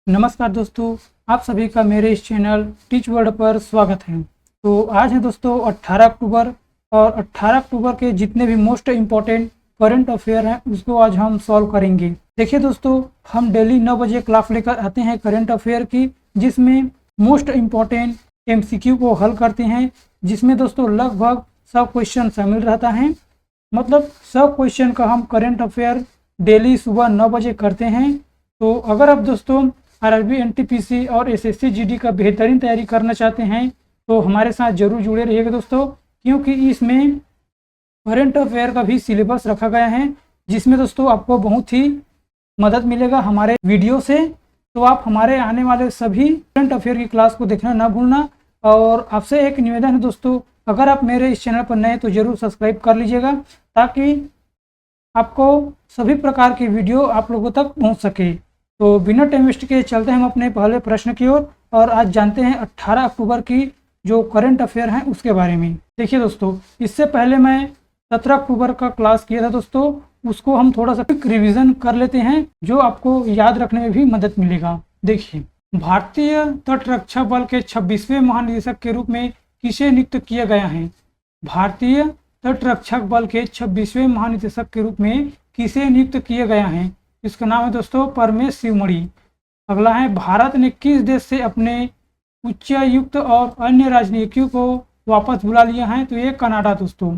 नमस्कार दोस्तों, आप सभी का मेरे इस चैनल टीच वर्ल्ड पर स्वागत है। तो आज है दोस्तों 18 अक्टूबर और 18 अक्टूबर के जितने भी मोस्ट इम्पोर्टेंट करंट अफेयर हैं उसको आज हम सॉल्व करेंगे। देखिए दोस्तों, हम डेली 9 बजे क्लास लेकर आते हैं करंट अफेयर की, जिसमें मोस्ट इम्पोर्टेंट MCQ को हल करते हैं, जिसमें दोस्तों लगभग 100 क्वेश्चन शामिल रहता है। मतलब 100 क्वेश्चन का हम करंट अफेयर डेली सुबह 9 बजे करते हैं। तो अगर आप दोस्तों RRB NTPC और SSC GD का बेहतरीन तैयारी करना चाहते हैं तो हमारे साथ जरूर जुड़े रहिएगा दोस्तों, क्योंकि इसमें करंट अफेयर का भी सिलेबस रखा गया है, जिसमें दोस्तों आपको बहुत ही मदद मिलेगा हमारे वीडियो से। तो आप हमारे आने वाले सभी करंट अफेयर की क्लास को देखना ना भूलना। और आपसे एक निवेदन है दोस्तों, अगर आप मेरे इस चैनल पर नए तो जरूर सब्सक्राइब कर लीजिएगा, ताकि आपको सभी प्रकार की वीडियो आप लोगों तक पहुंच सके। तो बिना टाइम वेस्ट के चलते हैं हम अपने पहले प्रश्न की ओर और आज जानते हैं 18 अक्टूबर की जो करंट अफेयर हैं उसके बारे में। देखिए दोस्तों, इससे पहले मैं 17 अक्टूबर का क्लास किया था दोस्तों, उसको हम थोड़ा सा क्विक रिवीजन कर लेते हैं, जो आपको याद रखने में भी मदद मिलेगा। देखिए, भारतीय तट रक्षा बल के 26वें महानिदेशक के रूप में किसे नियुक्त किया गया है? भारतीय तट रक्षक बल के 26वें महानिदेशक के रूप में किसे नियुक्त किया गया है? इसका नाम है दोस्तों परमेश शिवमणि। अगला है, भारत ने किस देश से अपने उच्चायुक्त और अन्य राजनयिकों को वापस बुला लिया है? तो ये कनाडा दोस्तों।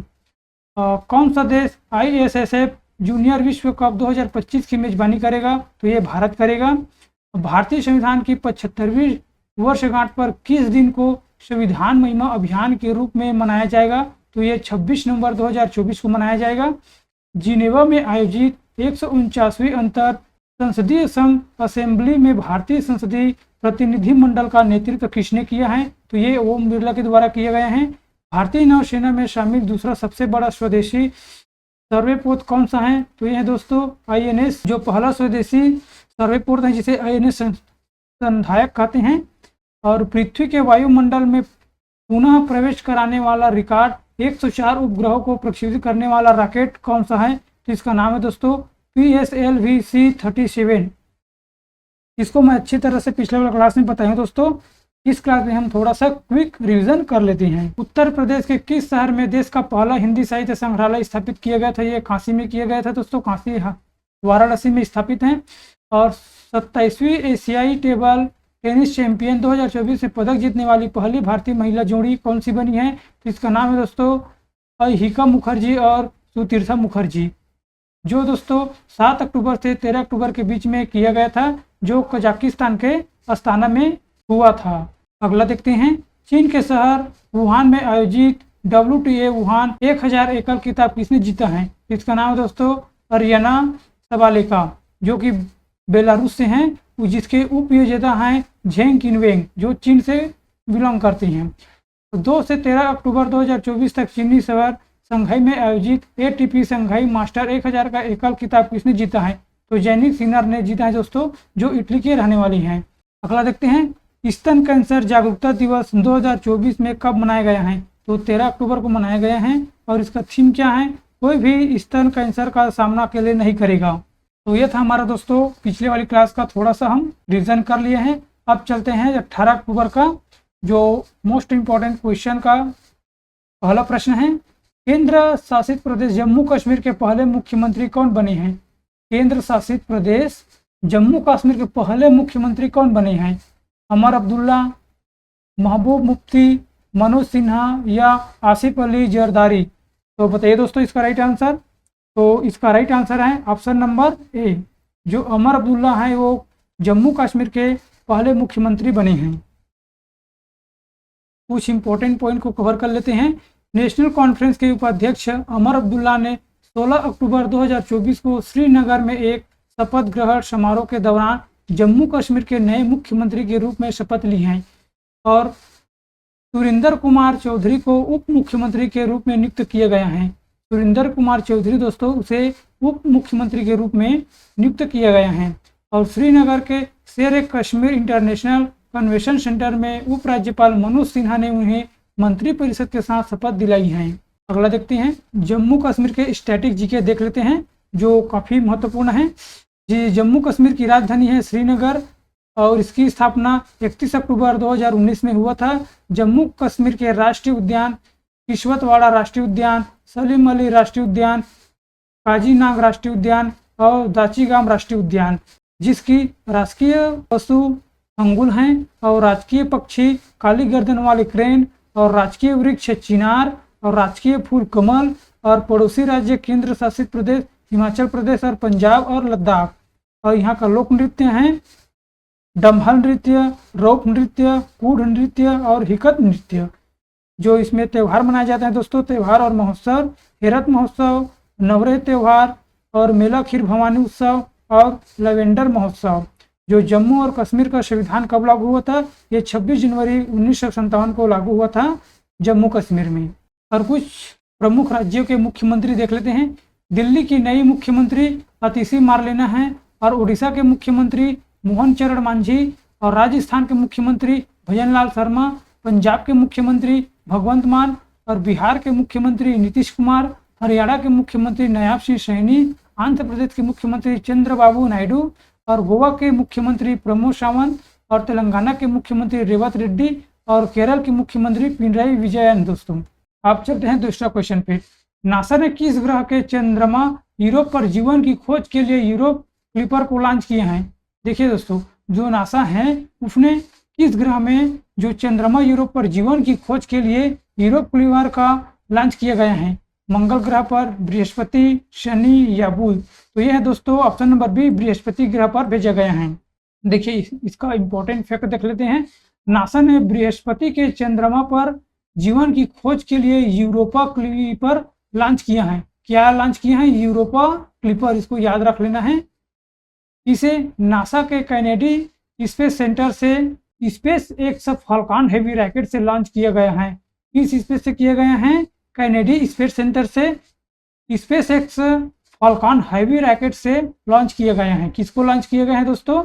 कौन सा देश ISSF जूनियर विश्व कप 2025 की मेजबानी करेगा? तो ये भारत करेगा। भारतीय संविधान की 75वीं वर्षगांठ पर किस दिन को संविधान महिमा अभियान के रूप में मनाया जाएगा? तो ये 26 नवंबर 2024 को मनाया जाएगा। जिनेवा में आयोजित 149वीं अंतर संसदीय संघ असेंबली में भारतीय संसदीय प्रतिनिधिमंडल का नेतृत्व किसने किया है? तो ये ओम बिरला के द्वारा किया गया है। भारतीय नौसेना में शामिल दूसरा सबसे बड़ा स्वदेशी सर्वेपोत कौन सा है? तो यह है दोस्तों INS, जो पहला स्वदेशी सर्वेपोत है जिसे INS संधायक कहते हैं। और पृथ्वी के वायुमंडल में पुनः प्रवेश कराने वाला रिकॉर्ड 104 उपग्रहों को प्रक्षेपित करने वाला रॉकेट कौन सा है? तो इसका नाम है दोस्तों PSLV-C-37। इसको मैं अच्छी तरह से पिछले वाला क्लास में बताया दोस्तों। इस क्लास में हम थोड़ा सा क्विक रिवीजन कर लेते हैं। उत्तर प्रदेश के किस शहर में देश का पहला हिंदी साहित्य संग्रहालय स्थापित किया गया था? ये काशी में किया गया था दोस्तों। काशी वाराणसी में स्थापित है। और 27वीं एशियाई टेबल टेनिस चैंपियन 2024 में पदक जीतने वाली पहली भारतीय महिला जोड़ी कौन सी बनी है? तो इसका नाम है दोस्तों अहिका मुखर्जी और सुतीर्था मुखर्जी, जो दोस्तों 7 अक्टूबर से 13 अक्टूबर के बीच में किया गया था, जो कजाकिस्तान के अस्ताना में हुआ था। अगला देखते हैं, चीन के शहर वुहान में आयोजित WTA वुहान 1000 एकल खिताब किसने जीता है? इसका नाम है दोस्तों अरियाना सबालेका, जो कि बेलारूस से हैं, जिसके उप विजेता हैं झेंग किनवेंग, जो चीन से बिलोंग करते हैं। 2 से 13 अक्टूबर 2024 तक चीनी शहर संघाई में आयोजित ATP संघाई मास्टर 1000 का एकल खिताब किसने जीता है? तो जैनिक सिनर ने जीता है दोस्तों, जो इटली के रहने वाली हैं। अगला देखते हैं, स्तन कैंसर जागरूकता दिवस 2024 में कब मनाया गया है? तो 13 अक्टूबर को मनाया गया है। और इसका थीम क्या है? कोई भी स्तन कैंसर का सामना अकेले नहीं करेगा। तो ये था हमारा दोस्तों पिछले वाली क्लास का, थोड़ा सा हम रिवीजन कर लिए हैं। अब चलते हैं 18 अक्टूबर का जो मोस्ट इम्पोर्टेंट क्वेश्चन का पहला प्रश्न है। केंद्र शासित प्रदेश जम्मू कश्मीर के पहले मुख्यमंत्री कौन बने हैं? केंद्र शासित प्रदेश जम्मू कश्मीर के पहले मुख्यमंत्री कौन बने हैं? उमर अब्दुल्ला, महबूब मुफ्ती, मनोज सिन्हा या आसिफ अली जरदारी? तो बताइए दोस्तों इसका राइट आंसर। तो इसका राइट आंसर है ऑप्शन नंबर A, जो उमर अब्दुल्ला है वो जम्मू कश्मीर के पहले मुख्यमंत्री बने हैं। कुछ इंपॉर्टेंट पॉइंट को कवर कर लेते हैं। नेशनल कॉन्फ्रेंस के उपाध्यक्ष उमर अब्दुल्ला ने 16 अक्टूबर 2024 को श्रीनगर में एक शपथ ग्रहण समारोह के दौरान जम्मू कश्मीर के नए मुख्यमंत्री के रूप में शपथ ली है। और सुरेंद्र कुमार चौधरी को उप मुख्यमंत्री के रूप में नियुक्त किया गया है। सुरेंद्र कुमार चौधरी दोस्तों उसे उप मुख्यमंत्री के रूप में नियुक्त किया गया है। और श्रीनगर के शेर कश्मीर इंटरनेशनल कन्वेंशन सेंटर में उपराज्यपाल मनोज सिन्हा ने उन्हें मंत्रिपरिषद के साथ शपथ दिलाई है। अगला देखते हैं, जम्मू कश्मीर के स्टैटिक जीके देख लेते हैं, जो काफ़ी महत्वपूर्ण है। जी, जम्मू कश्मीर की राजधानी है श्रीनगर और इसकी स्थापना 31 अक्टूबर 2019 में हुआ था। जम्मू कश्मीर के राष्ट्रीय उद्यान किश्तवाड़ राष्ट्रीय उद्यान, सलीम अली राष्ट्रीय उद्यान, काजीनाग राष्ट्रीय उद्यान और दाचीगाम राष्ट्रीय उद्यान, जिसकी राष्ट्रीय पशु अंगुल हैं और राजकीय पक्षी काली गर्दन वाली क्रेन और राजकीय वृक्ष चिनार और राजकीय फूल कमल और पड़ोसी राज्य केंद्र शासित प्रदेश हिमाचल प्रदेश और पंजाब और लद्दाख। और यहाँ का लोक नृत्य हैं डम्हल नृत्य, रौप नृत्य, कूढ़ नृत्य और हिकत नृत्य। जो इसमें त्यौहार मनाए जाते हैं दोस्तों, त्यौहार और महोत्सव, हेरत महोत्सव, नवरेह त्यौहार और मेला खीर भवानी उत्सव और लवेंडर महोत्सव। जो जम्मू और कश्मीर का संविधान कब लागू हुआ था? ये 26 जनवरी 1957 को लागू हुआ था जम्मू कश्मीर में। और कुछ प्रमुख राज्यों के मुख्यमंत्री देख लेते हैं। दिल्ली की नई मुख्यमंत्री अतिशी मार्लेना है और उड़ीसा के मुख्यमंत्री मोहन चरण मांझी और राजस्थान के मुख्यमंत्री भजनलाल शर्मा, पंजाब के मुख्यमंत्री भगवंत मान और बिहार के मुख्यमंत्री नीतीश कुमार, हरियाणा के मुख्यमंत्री नायब सिंह सैनी, आंध्र प्रदेश के मुख्यमंत्री चंद्रबाबू नायडू और गोवा के मुख्यमंत्री प्रमोद सावंत और तेलंगाना के मुख्यमंत्री रेवंत रेड्डी और केरल के मुख्यमंत्री पिनराई विजयन। दोस्तों आप चलते हैं दूसरा क्वेश्चन पे। नासा ने किस ग्रह के चंद्रमा यूरोप पर जीवन की खोज के लिए यूरोप क्लिपर को लॉन्च किए हैं? देखिए दोस्तों, जो नासा है उसने किस ग्रह में जो चंद्रमा यूरोप पर जीवन की खोज के लिए यूरोप क्लिपर का लॉन्च किया गया है? मंगल ग्रह पर, बृहस्पति, शनि या बुध? तो यह है दोस्तों ऑप्शन नंबर बी, बृहस्पति ग्रह पर भेजा गया है। देखिए इसका इंपॉर्टेंट फैक्ट देख लेते हैं। नासा ने बृहस्पति के चंद्रमा पर जीवन की खोज के लिए यूरोपा क्लिपर लॉन्च किया है। क्या लॉन्च किया है? यूरोपा क्लिपर, इसको याद रख लेना है। इसे नासा के कैनेडी स्पेस सेंटर से space x falcon heavy rocket से लॉन्च किया गया है। किस स्पेस से किया गया है? कैनेडी स्पेस सेंटर से space x falcon heavy rocket से लॉन्च किया गया है। किसको लॉन्च किया गया है दोस्तों?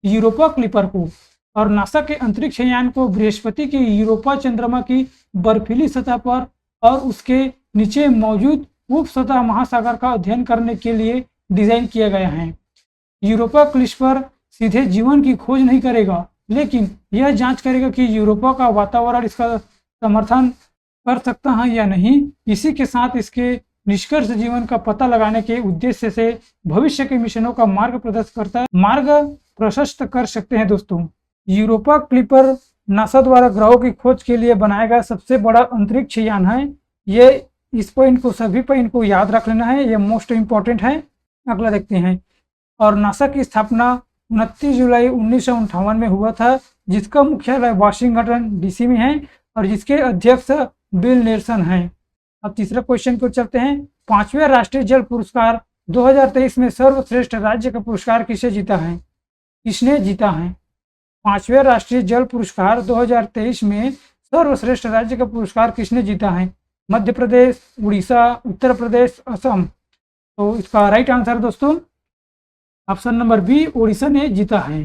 यूरोपा क्लिपर को। और नासा के अंतरिक्ष यान को बृहस्पति के यूरोपा चंद्रमा की बर्फीली सतह पर और उसके नीचे मौजूद उप सतह महासागर का अध्ययन करने के लिए डिजाइन किया गया है। यूरोपा क्लिपर सीधे जीवन की खोज नहीं करेगा, लेकिन यह जांच करेगा कि यूरोपा का वातावरण इसका समर्थन कर सकता है या नहीं। इसी के साथ इसके निष्कर्ष जीवन का पता लगाने के उद्देश्य से भविष्य के मिशनों का मार्ग प्रशस्त कर सकते हैं। दोस्तों यूरोपा क्लिपर नासा द्वारा ग्रहों की खोज के लिए बनाया गया सबसे बड़ा अंतरिक्ष यान है। ये इस पॉइंट को, सभी पॉइंट को याद रख लेना है, ये मोस्ट इंपॉर्टेंट है। अगला देखते हैं। और नासा की स्थापना 29 जुलाई 1958 में हुआ था, जिसका मुख्यालय वाशिंगटन डीसी में है और जिसके अध्यक्ष बिल नेल्सन हैं। अब तीसरा क्वेश्चन को चलते हैं। 5वें राष्ट्रीय जल पुरस्कार 2023 में सर्वश्रेष्ठ राज्य का पुरस्कार किसने जीता है? 5वें राष्ट्रीय जल पुरस्कार 2023 में सर्वश्रेष्ठ राज्य का पुरस्कार किसने जीता है? मध्य प्रदेश, उड़ीसा, उत्तर प्रदेश, असम। तो इसका राइट आंसर दोस्तों ऑप्शन नंबर बी, उड़ीसा ने जीता है।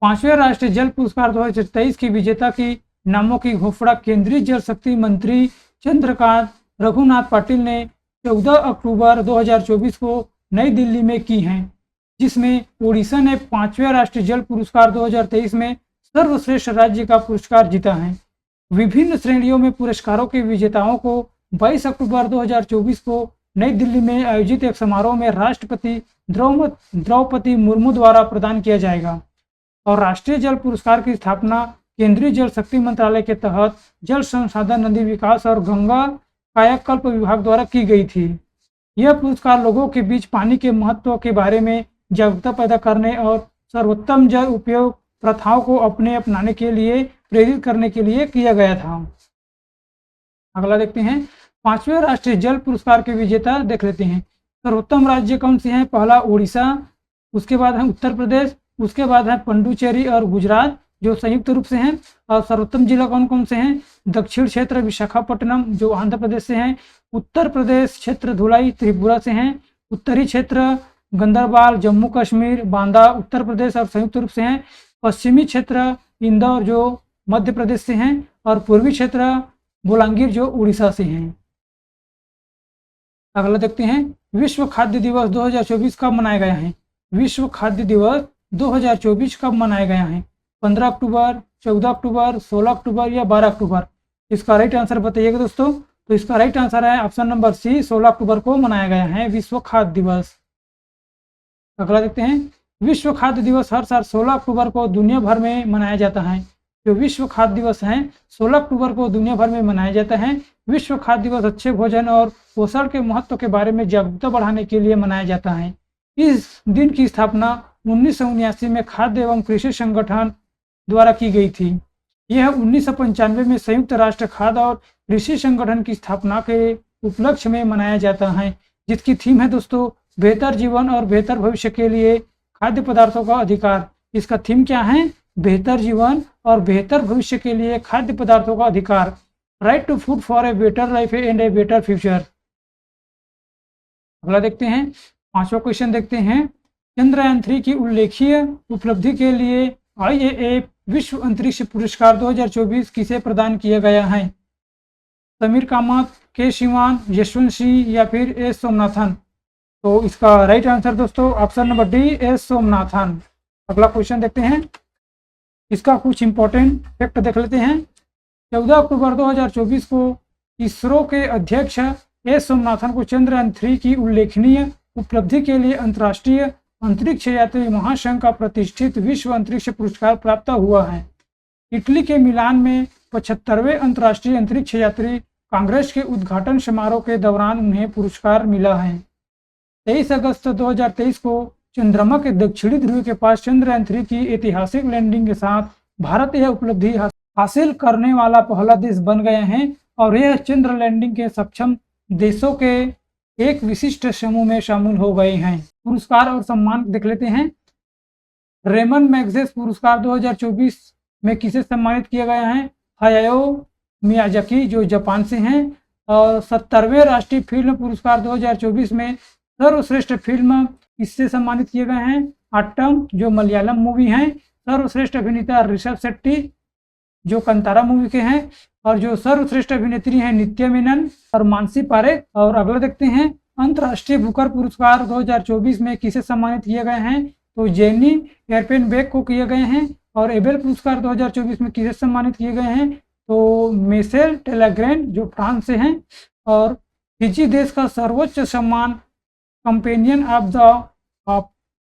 5वें राष्ट्रीय जल पुरस्कार 2023 की विजेता की नामों की घोषणा केंद्रीय जल शक्ति मंत्री चंद्रकांत रघुनाथ पाटिल ने 14 अक्टूबर 2024 को नई दिल्ली में की है, जिसमें उड़ीसा ने 5वें राष्ट्रीय जल पुरस्कार 2023 में सर्वश्रेष्ठ राज्य का पुरस्कार जीता है। विभिन्न श्रेणियों में पुरस्कारों के विजेताओं को 22 अक्टूबर 2024 को नई दिल्ली में आयोजित एक समारोह में राष्ट्रपति द्रौपदी मुर्मू द्वारा प्रदान किया जाएगा। और राष्ट्रीय जल पुरस्कार की स्थापना केंद्रीय जल शक्ति मंत्रालय के तहत जल संसाधन, नदी विकास और गंगा कायाकल्प विभाग द्वारा की गई थी। यह पुरस्कार लोगों के बीच पानी के महत्व के बारे में जागरूकता पैदा करने और सर्वोत्तम जल उपयोग प्रथाओं को अपनाने के लिए प्रेरित करने के लिए किया गया था। अगला देखते हैं। 5वें राष्ट्रीय जल पुरस्कार के विजेता देख लेते हैं। सर्वोत्तम राज्य कौन से हैं? पहला उड़ीसा, उसके बाद है उत्तर प्रदेश, उसके बाद है पुडुचेरी और गुजरात जो संयुक्त रूप से हैं। और सर्वोत्तम जिला कौन कौन से हैं? दक्षिण क्षेत्र विशाखापट्टनम जो आंध्र प्रदेश से हैं, उत्तर प्रदेश क्षेत्र धुलाई त्रिपुरा से हैं, उत्तरी क्षेत्र गंदरबाल जम्मू कश्मीर बांदा उत्तर प्रदेश और संयुक्त रूप से हैं, पश्चिमी क्षेत्र इंदौर जो मध्य प्रदेश से हैं और पूर्वी क्षेत्र बोलांगीर जो उड़ीसा से हैं। अगला देखते हैं। विश्व खाद्य दिवस 2024 कब मनाया गया है? विश्व खाद्य दिवस 2024 कब मनाया गया है? 15 अक्टूबर, 14 अक्टूबर, 16 अक्टूबर या 12 अक्टूबर? इसका राइट आंसर बताइएगा दोस्तों। तो इसका राइट आंसर है ऑप्शन नंबर सी, 16 अक्टूबर को मनाया गया है विश्व खाद्य दिवस। अगला देखते हैं। विश्व खाद्य दिवस हर साल 16 अक्टूबर को दुनिया भर में मनाया जाता है। जो विश्व खाद्य दिवस है 16 अक्टूबर को दुनिया भर में मनाया जाता है। विश्व खाद्य दिवस अच्छे भोजन और पोषण के महत्व के बारे में जागरूकता बढ़ाने के लिए मनाया जाता है। इस दिन की स्थापना 1979 में खाद्य एवं कृषि संगठन द्वारा की गई थी। यह 1995 में संयुक्त राष्ट्र खाद्य और कृषि संगठन की स्थापना के उपलक्ष्य में मनाया जाता है, जिसकी थीम है दोस्तों बेहतर जीवन और बेहतर भविष्य के लिए खाद्य पदार्थों का अधिकार। इसका थीम क्या है? बेहतर जीवन और बेहतर भविष्य के लिए खाद्य पदार्थों का अधिकार। Right to food for a better life and a better future. अगला देखते हैं, पांचवा क्वेश्चन देखते हैं। चंद्रयान 3 की उल्लेखनीय उपलब्धि के लिए IAA विश्व अंतरिक्ष पुरस्कार 2024 किसे प्रदान किया गया है? समीर कामत, के शिवान, यशवंत सिंह या फिर एस सोमनाथन? तो इसका राइट आंसर दोस्तों option number D, S Somanathan. अगला क्वेश्चन देखते हैं। इसका कुछ इंपॉर्टेंट फैक्ट देख लेते हैं। 14 अक्टूबर 2024 को इसरो के अध्यक्ष एस सोमनाथन को चंद्रयान 3 की उल्लेखनीय उपलब्धि के लिए अंतर्राष्ट्रीय अंतरिक्ष यात्री महासंघ का प्रतिष्ठित विश्व अंतरिक्ष पुरस्कार प्राप्त हुआ है। इटली के मिलान में 75वें अंतर्राष्ट्रीय अंतरिक्ष यात्री कांग्रेस के उद्घाटन समारोह के दौरान उन्हें पुरस्कार मिला है। 23 अगस्त 2023 को चंद्रमा के दक्षिणी ध्रुव के पास चंद्रयान 3 की ऐतिहासिक लैंडिंग के साथ भारत यह उपलब्धि हासिल करने वाला पहला देश बन गए हैं और यह चंद्र लैंडिंग के सक्षम देशों के एक विशिष्ट समूह में शामिल हो गए हैं। पुरस्कार और सम्मान देख लेते हैं। रेमन मैग्सेस पुरस्कार 2024 में किसे सम्मानित किया गया है? हायाओ मियाजाकी जो जापान से हैं। और 70वें राष्ट्रीय फिल्म पुरस्कार 2024 में सर्वश्रेष्ठ फिल्म किससे सम्मानित किए गए हैं? आट्टम जो मलयालम मूवी है। सर्वश्रेष्ठ अभिनेता ऋषभ शेट्टी जो कंतारा मूवी के हैं। और जो सर्वश्रेष्ठ अभिनेत्री हैं नित्या मेनन और मानसी पारेख। और अगला देखते हैं, अंतर्राष्ट्रीय बुकर पुरस्कार 2024 में किसे सम्मानित किए गए हैं? तो जेनी एयरपेनबेक को किए गए हैं। और एबेल पुरस्कार 2024 में किसे सम्मानित किए गए हैं? तो मिशेल टेलाग्रेन जो फ्रांस से हैं। और फिजी देश का सर्वोच्च सम्मान companion of the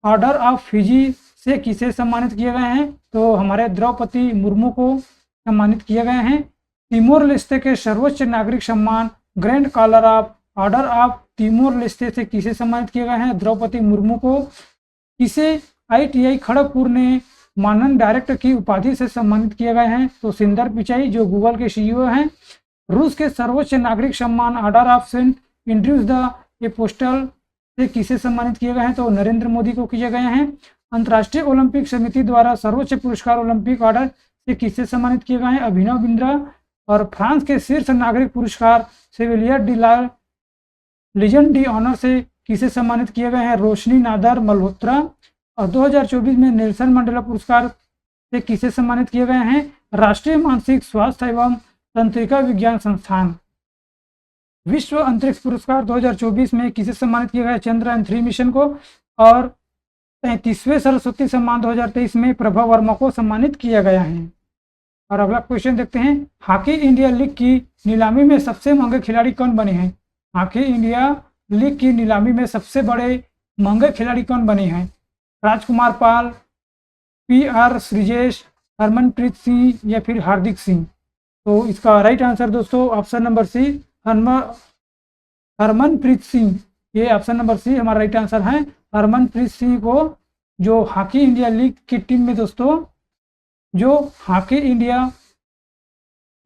order of Fiji से किसे सम्मानित किए गए हैं? तो हमारे द्रौपदी मुर्मू को सम्मानित किए गए हैं। तिमोर लेस्ते के सर्वोच्च नागरिक सम्मान Grand Collar of Order of Timor Leste से किसे सम्मानित किए गए हैं? द्रौपदी मुर्मू को। किसे ITI खड़गपुर ने मानन डायरेक्टर की उपाधि से सम्मानित किए गए हैं? तो सिंदर पिचाई जो गूगल के CEO हैं। रूस के सर्वोच्च नागरिक सम्मान Order of Saint Andrews the Apostle से किसे सम्मानित किए गए हैं? तो नरेंद्र मोदी को किए गए हैं। अंतर्राष्ट्रीय ओलंपिक समिति द्वारा सर्वोच्च पुरस्कार ओलंपिक ऑर्डर से किसे सम्मानित किए गए हैं? अभिनव बिंद्रा। और फ्रांस के शीर्ष नागरिक पुरस्कार सेविलियर डी ला लीजन डी ऑनर से किसे सम्मानित किए गए हैं? रोशनी नादर मल्होत्रा। और 2024 में नेल्सन मंडेला पुरस्कार से किसे सम्मानित किए गए हैं? राष्ट्रीय मानसिक स्वास्थ्य एवं तंत्रिका विज्ञान संस्थान। विश्व अंतरिक्ष पुरस्कार 2024 में किसे सम्मानित किया गया? चंद्रयान 3 मिशन को। और 33वें सरस्वती सम्मान 2023 में प्रभा वर्मा को सम्मानित किया गया है। और अगला क्वेश्चन देखते हैं, हॉकी इंडिया लीग की नीलामी में सबसे महंगे खिलाड़ी कौन बने हैं? हॉकी इंडिया लीग की नीलामी में सबसे बड़े महंगे खिलाड़ी कौन बने हैं? राजकुमार पाल, PR श्रीजेश, हरमनप्रीत सिंह या फिर हार्दिक सिंह? तो इसका राइट आंसर दोस्तों option number C, Harmanpreet Singh. ये ऑप्शन नंबर सी हमारा राइट आंसर है। हरमनप्रीत सिंह को जो हॉकी इंडिया लीग की टीम में दोस्तों जो हॉकी इंडिया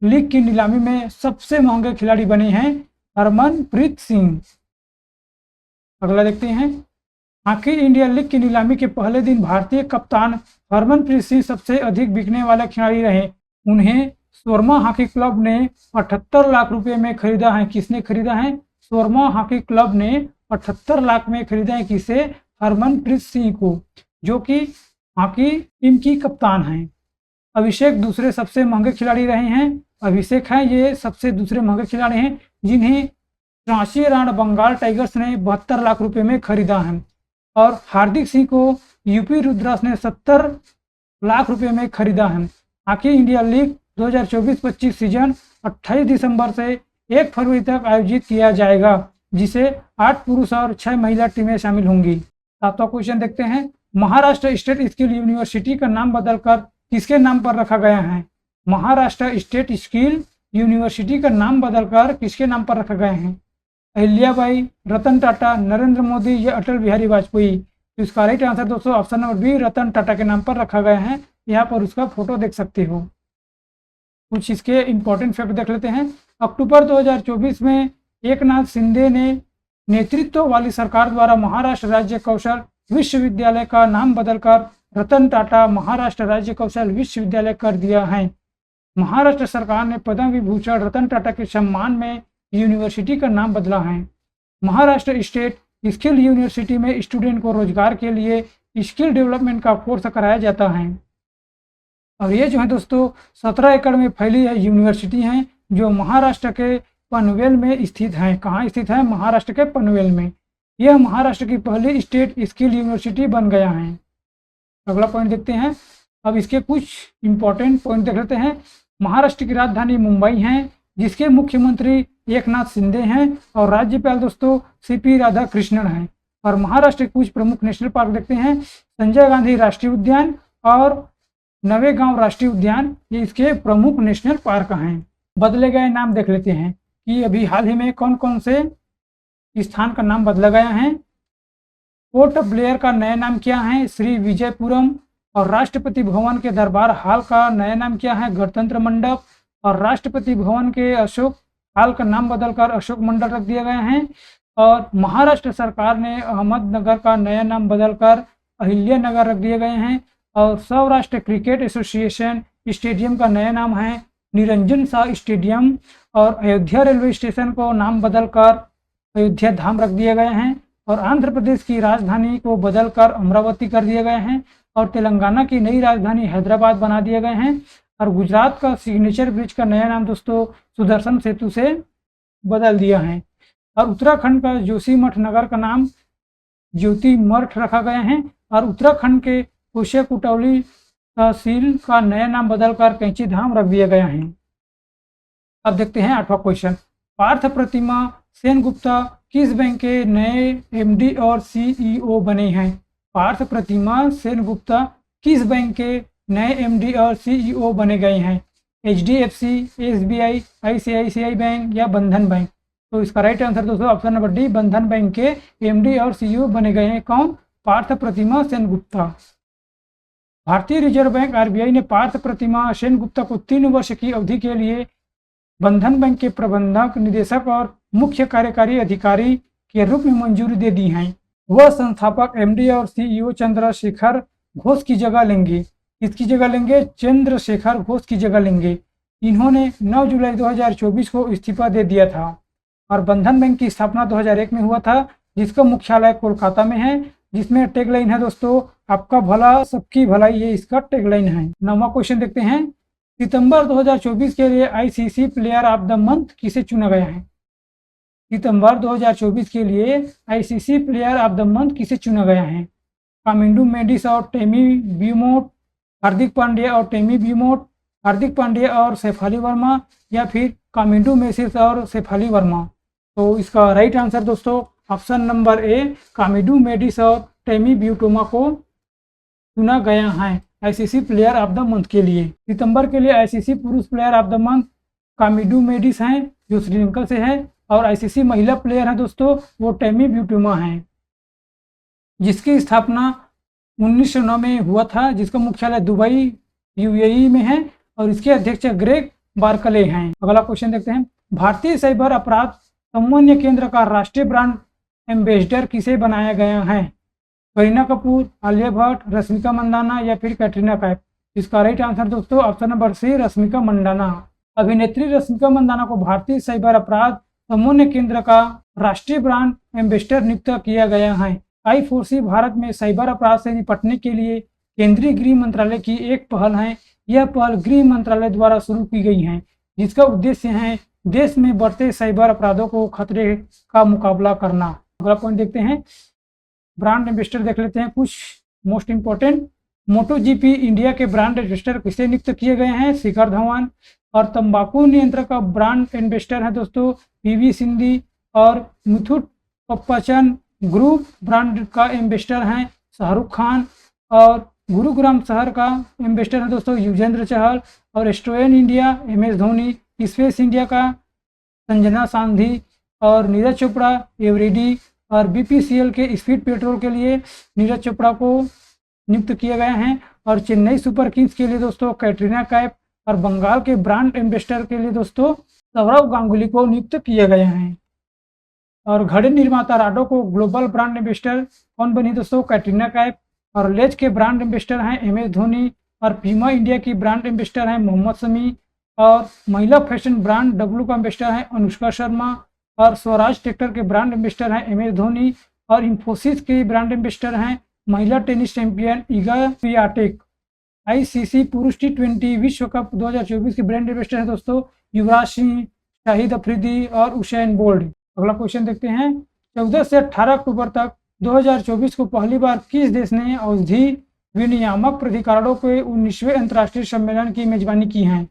लीग की नीलामी में सबसे महंगे खिलाड़ी बने हैं हरमनप्रीत सिंह। अगला देखते हैं, हॉकी इंडिया लीग की नीलामी के पहले दिन भारतीय कप्तान हरमनप्रीत सिंह सबसे अधिक बिकने वाले खिलाड़ी रहे। उन्हें शोरमा हॉकी क्लब ने 78 लाख रुपए में खरीदा है। किसने खरीदा है? शोरमा हॉकी क्लब ने 78 लाख में खरीदा है। किसे? हरमनप्रीत सिंह को, जो कि हॉकी टीम की कप्तान हैं। अभिषेक दूसरे सबसे महंगे खिलाड़ी रहे हैं। अभिषेक हैं ये सबसे दूसरे महंगे खिलाड़ी हैं जिन्हें रांची राणा बंगाल टाइगर्स ने 72 लाख रुपए में खरीदा है। और हार्दिक सिंह को यूपी रुद्रास ने 70 लाख रुपए में खरीदा है। हॉकी इंडिया लीग 2024-25 सीजन 28 दिसंबर से 1 फरवरी तक आयोजित किया जाएगा, जिसे 8 पुरुष और 6 महिला टीमें शामिल होंगी। 7वां क्वेश्चन देखते हैं, महाराष्ट्र स्टेट स्किल यूनिवर्सिटी का नाम बदलकर किसके नाम पर रखा गया है? महाराष्ट्र स्टेट स्किल यूनिवर्सिटी का नाम बदलकर किसके नाम पर रखा गया है? अहिल्याबाई, रतन टाटा, नरेंद्र मोदी या अटल बिहारी वाजपेयी? तो इसका राइट आंसर दोस्तों option number B, Ratan Tata के नाम पर रखा गया है। यहाँ पर उसका फोटो देख सकते हो। कुछ इसके इंपॉर्टेंट फैक्ट देख लेते हैं। अक्टूबर 2024 में एकनाथ शिंदे ने नेतृत्व वाली सरकार द्वारा महाराष्ट्र राज्य कौशल विश्वविद्यालय का नाम बदलकर रतन टाटा महाराष्ट्र राज्य कौशल विश्वविद्यालय कर दिया है। महाराष्ट्र सरकार ने पद्म विभूषण रतन टाटा के सम्मान में यूनिवर्सिटी का नाम बदला है। महाराष्ट्र स्टेट स्किल यूनिवर्सिटी में स्टूडेंट को रोजगार के लिए स्किल डेवलपमेंट का कोर्स कराया जाता है। और ये जो है दोस्तों 17 एकड़ में फैली है यूनिवर्सिटी है, जो महाराष्ट्र के पनवेल में स्थित है। कहाँ स्थित है? महाराष्ट्र के पनवेल में। यह महाराष्ट्र की पहली स्टेट स्किल यूनिवर्सिटी बन गया है। अगला पॉइंट देखते हैं। अब इसके कुछ इंपॉर्टेंट पॉइंट देख लेते हैं। महाराष्ट्र की राजधानी मुंबई है, जिसके मुख्यमंत्री एकनाथ शिंदे हैं और राज्यपाल दोस्तों सीपी राधाकृष्णन हैं। और महाराष्ट्र के कुछ प्रमुख नेशनल पार्क देखते हैं। संजय गांधी राष्ट्रीय उद्यान और नवेगांव राष्ट्रीय उद्यान, ये इसके प्रमुख नेशनल पार्क हैं। बदले गए नाम देख लेते हैं कि अभी हाल ही में कौन कौन से स्थान का नाम बदला गया है। पोर्ट ब्लेयर का नया नाम क्या है? श्री विजयपुरम। और राष्ट्रपति भवन के दरबार हाल का नया नाम क्या है? गणतंत्र मंडप। और राष्ट्रपति भवन के अशोक हाल का नाम बदलकर अशोक मंडल रख दिया गया है। और महाराष्ट्र सरकार ने अहमदनगर का नया नाम बदलकर अहिल्या नगर रख दिए गए हैं। और सौराष्ट्र क्रिकेट एसोसिएशन स्टेडियम का नया नाम है निरंजन शाह स्टेडियम। और अयोध्या रेलवे स्टेशन को नाम बदलकर अयोध्या धाम रख दिए गए हैं। और आंध्र प्रदेश की राजधानी को बदलकर अमरावती कर दिए गए हैं। और तेलंगाना की नई राजधानी हैदराबाद बना दिए गए हैं। और गुजरात का सिग्नेचर ब्रिज का नया नाम दोस्तों सुदर्शन सेतु से बदल दिया है। और उत्तराखंड का जोशीमठ नगर का नाम ज्योति मठ रखा गया है। और उत्तराखंड के कुशे कुटौली तहसील का नया नाम बदलकर कैंची धाम रख दिया गया है। अब देखते हैं 8वां क्वेश्चन। पार्थ प्रतिमा सेनगुप्ता किस बैंक के नए एमडी और सीईओ बने हैं? पार्थ प्रतिमा सेनगुप्ता किस बैंक के नए एमडी और सीईओ बने गए हैं? एचडीएफसी, एसबीआई, आईसीआईसीआई बैंक या बंधन बैंक? तो इसका राइट आंसर दोस्तों ऑप्शन नंबर डी, बंधन बैंक के एमडी और सीईओ बने गए हैं। कौन? पार्थ प्रतिमा सेनगुप्ता। भारतीय रिजर्व बैंक आरबीआई ने पार्थ प्रतिमा सेनगुप्ता को 3 वर्ष की अवधि के लिए बंधन बैंक के प्रबंधक, निदेशक और मुख्य कार्यकारी अधिकारी के रूप में मंजूरी दे दी है। वह संस्थापक एमडी और सीईओ चंद्रशेखर घोष की जगह लेंगे। किसकी जगह लेंगे? चंद्रशेखर घोष की जगह लेंगे। इन्होंने 9 जुलाई 2024 को इस्तीफा दे दिया था। और बंधन बैंक की स्थापना 2001 में हुआ था, जिसका मुख्यालय कोलकाता में है, जिसमें टैगलाइन है दोस्तों आपका भला सबकी भलाई, ये इसका टैगलाइन है। 9वां क्वेश्चन देखते हैं। सितंबर 2024 के लिए ICC player of the month किसे चुना गया है? सितंबर 2024 के लिए ICC player of the month किसे चुना गया है? कामिंडू मेंडिस और टेमी ब्यूमोट, हार्दिक पांड्या और टेमी ब्यूमोट, हार्दिक पांड्या और सैफ अली वर्मा, या फिर कामिंडू मेसिस और सैफ अली वर्मा? तो इसका राइट आंसर दोस्तों option number A, Kamindu Mendis और टेमी ब्यूटोमा को चुना गया है ICC player of the month के लिए। सितंबर के लिए आईसीसी पुरुष player of the month Kamindu Mendis हैं, जो श्रीलंका से है। और आईसीसी महिला प्लेयर है दोस्तों वो टेमी ब्यूटोमा हैं, जिसकी स्थापना 1909 में हुआ था, जिसका मुख्यालय दुबई यूएई में है। और इसके अध्यक्ष ग्रेग बार्कले हैं। अगला क्वेश्चन देखते हैं। भारतीय साइबर अपराध समन्वय केंद्र का राष्ट्रीय ब्रांड एम्बेसडर किसे बनाया गया है? करीना कपूर, आलिया भट्ट, रश्मिका मंदाना या फिर कैटरीना कैफ? इसका राइट आंसर दोस्तों option number C, Rashmika Mandanna. अभिनेत्री रश्मिका मंदाना को भारतीय साइबर अपराध समन्वय केंद्र का राष्ट्रीय ब्रांड एम्बेसडर नियुक्त किया गया है। I4C भारत में साइबर अपराध से निपटने के लिए केंद्रीय गृह मंत्रालय की एक पहल है। यह पहल गृह मंत्रालय द्वारा शुरू की गई है, जिसका उद्देश्य है देश में बढ़ते साइबर अपराधों को खतरे का मुकाबला करना। अगला पॉइंट देखते हैं। ब्रांड एम्बेसडर देख लेते हैं। कुछ मोस्ट इंपॉर्टेंट, मोटो जीपी इंडिया के ब्रांड एम्बेसडर किसे नियुक्त किए गए हैं? शिखर धवन। और तंबाकू नियंत्रण का ब्रांड एम्बेसडर है दोस्तों पीवी सिंधु। और मुथूट पप्पाचन ग्रुप ब्रांड का एम्बेसडर हैं शाहरुख खान। और गुरुग्राम शहर का एम्बेसडर है दोस्तों युजेंद्र चहल। और एस्ट्रोएन India MS Dhoni. Space India का संजना सांधी। और नीरज चोपड़ा एवरेडी। और BPCL के स्पीड पेट्रोल के लिए नीरज चोपड़ा को नियुक्त किए गए हैं। और चेन्नई सुपर किंग्स के लिए दोस्तों कैटरीना कैफ। और बंगाल के ब्रांड एम्बेसडर के लिए दोस्तों सौरव गांगुली को नियुक्त किए गए हैं। और घड़ी निर्माता राडो को ग्लोबल ब्रांड एम्बेसडर कौन बनी दोस्तों? कैटरीना कैफ। और लेज के ब्रांड एम्बेसडर हैं MS धोनी। और पीमा इंडिया की ब्रांड एम्बेसडर हैं मोहम्मद शमी। और महिला फैशन ब्रांड W का एम्बेसडर हैं अनुष्का शर्मा। और स्वराज ट्रैक्टर के ब्रांड एम्बेसडर हैं MS धोनी। और इंफोसिस के ब्रांड एम्बेसडर हैं महिला tennis champion Iga Swiatek. ICC पुरुष T20 विश्व कप 2024 के ब्रांड एम्बेसडर हैं दोस्तों युवराज सिंह, शाहिद अफरीदी और उसेन बोल्ट। अगला क्वेश्चन देखते हैं, 14 से 18 अक्टूबर तक 2024 को पहली बार किस देश ने औषधि विनियामक प्राधिकरणों के 19वें अंतर्राष्ट्रीय सम्मेलन की मेजबानी की है?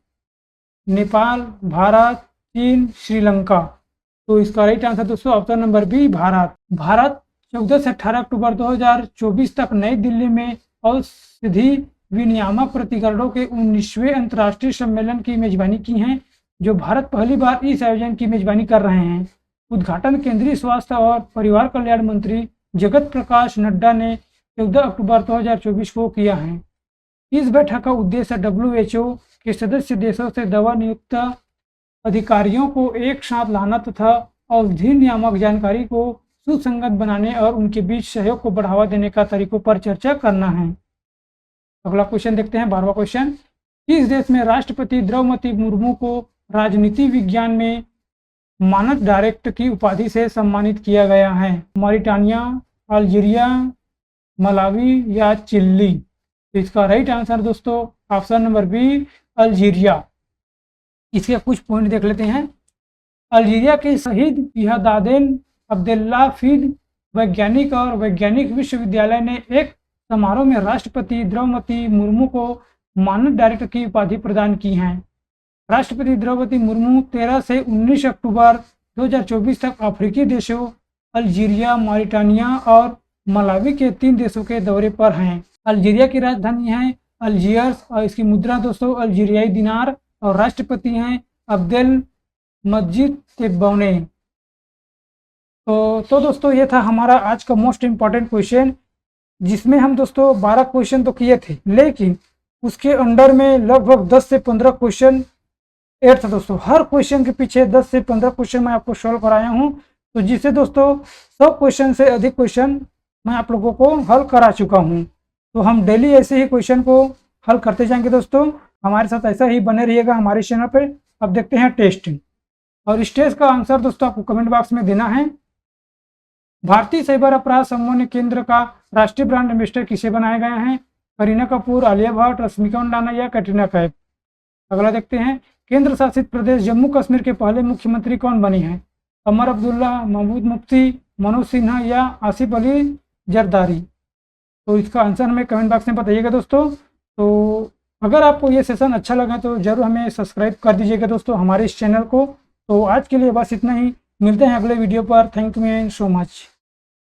नेपाल, भारत, चीन, श्रीलंका। तो इसका राइट आंसर दोस्तों option number B Bharat. Bharat 14 से 18 अक्टूबर 2024 तक नई दिल्ली में औषधि विनियामक प्राधिकरणों के 19वें अंतर्राष्ट्रीय सम्मेलन की मेजबानी की है, जो भारत पहली बार इस आयोजन की मेजबानी कर रहे हैं। उद्घाटन केंद्रीय स्वास्थ्य और परिवार कल्याण मंत्री जगत प्रकाश नड्डा ने 14 अक्टूबर 2024 को किया है। इस बैठक का उद्देश्य WHO के सदस्य देशों से दवा नियुक्त अधिकारियों को एक साथ लाना तथा औषधि नियामक जानकारी को सुसंगत बनाने और उनके बीच सहयोग को बढ़ावा देने का तरीकों पर चर्चा करना है। अगला क्वेश्चन देखते हैं, 12वां क्वेश्चन, किस देश में राष्ट्रपति द्रौपदी मुर्मू को राजनीति विज्ञान में मानद डायरेक्ट की उपाधि से सम्मानित किया गया है? मॉरिटानिया, अल्जीरिया, मलावी या चिली। तो इसका राइट आंसर दोस्तों ऑप्शन नंबर बी अल्जीरिया। इसके कुछ पॉइंट देख लेते हैं। अल्जीरिया के शहीद इहादादेन अब्देल्लाफिद वैज्ञानिक और वैज्ञानिक विश्वविद्यालय ने एक समारोह में राष्ट्रपति द्रौपदी मुर्मू को मानद डायरेक्टर की उपाधि प्रदान की है। राष्ट्रपति द्रौपदी मुर्मू 13 से 19 अक्टूबर 2024 तक अफ्रीकी देशों अल्जीरिया, मॉरिटानिया और मलावी के 3 देशों के दौरे पर हैं। अल्जीरिया की राजधानी है अल्जियर्स और इसकी मुद्रा दोस्तों अल्जीरियाई दिनार और राष्ट्रपति हैं अब्देल मजीद तेब्बौने। तो दोस्तों ये था हमारा आज का मोस्ट इम्पॉर्टेंट क्वेश्चन, जिसमें हम दोस्तों 12 क्वेश्चन तो किए थे, लेकिन उसके अंडर में लगभग 10 से 15 क्वेश्चन ऐड था दोस्तों। हर क्वेश्चन के पीछे 10 से 15 क्वेश्चन मैं आपको सॉल्व कराया हूँ, तो जिससे दोस्तों 100 क्वेश्चन से अधिक क्वेश्चन मैं आप लोगों को हल करा चुका हूँ। तो हम डेली ऐसे ही क्वेश्चन को हल करते जाएंगे दोस्तों। हमारे साथ ऐसा ही बने रहिएगा हमारे चैनल पर। अब देखते हैं टेस्ट, और इस टेस्ट का आंसर दोस्तों आपको कमेंट बॉक्स में देना है। भारतीय साइबर अपराध समन्वय केंद्र का राष्ट्रीय ब्रांड एम्बेसडर किसे बनाया गया है? करीना कपूर, आलिया भट्ट, रश्मिका मंदाना या कैटरीना कैफ। अगला देखते हैं, केंद्र शासित प्रदेश जम्मू कश्मीर के पहले मुख्यमंत्री कौन बनी हैं? कमर अब्दुल्ला, महमूद मुफ्ती, मनोज सिन्हा या आसिफ अली जरदारी। तो इसका आंसर हमें कमेंट बॉक्स में बताइएगा दोस्तों। तो अगर आपको ये सेशन अच्छा लगा तो ज़रूर हमें सब्सक्राइब कर दीजिएगा दोस्तों हमारे इस चैनल को। तो आज के लिए बस इतना ही, मिलते हैं अगले वीडियो पर। Thank you so much.